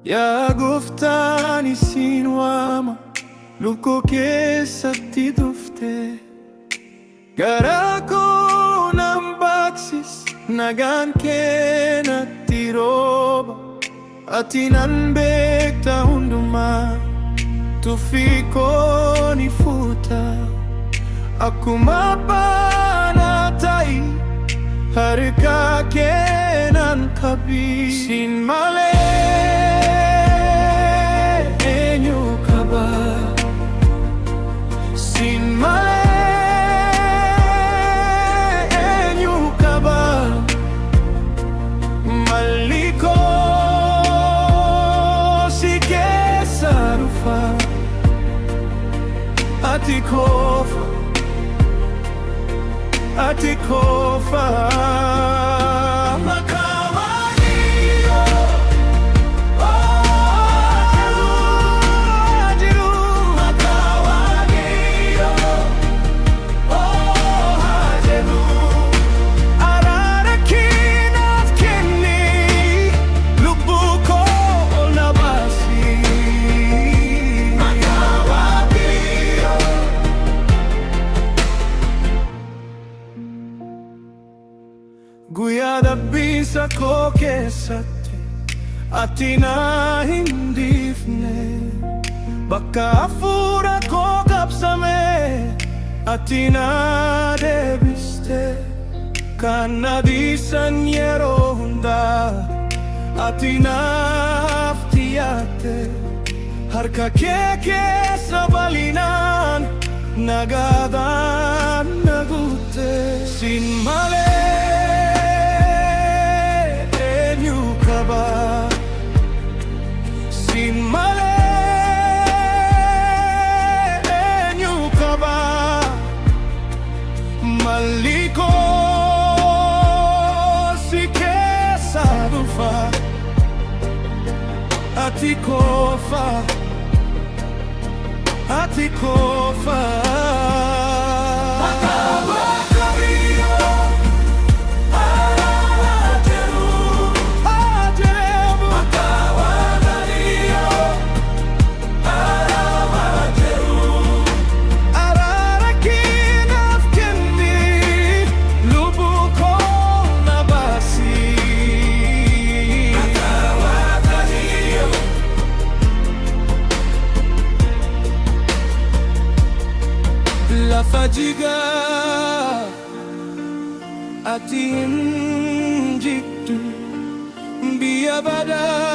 Yaa gooftaan isin waama, lubbuu keessatti dhufte. Garaa koo nan baqsis, nagaan kee natti rooba. Ati nan beekta hundumaa, tuffii koo ni fuuta. Akkuma baana ta'i, harka kee nan qabi. Sin malee eenyu qaba? Sin malee eenyu qaba? Malli koo si keessa dhufa. Ati qofa, ati qofa. Maqaa Waaqayyoo, jiru. Maqaa Waaqayyoo, jiru. Araara kinaaf kenni, lubbuu koo na baasi. Maqaa Waaqayyoo. Guyyaa dabbiisa koo keessatti ati na hin dhiifne. Bakka hafuura koo qabsame ati na deebiste. Kan na dhiisan yeroo hundaa ati naaf xiyyeeffate. Harka kee keessa bal'inaan nagaadhaan na guutte. Sin malee eenyu qaba? Sin malee eenyu qaba? Malli koo si keessa dhufa. Ati qofa, ati qofa. Maqaa Waaqayyoo, jiru. Maqaa Waaqayyoo, jiru. Araara kinaaf kenni, lubbuu koo na baasi. Maqaa Waaqayyoo. Lafa jigaa ati hin jigdu, biyya badaa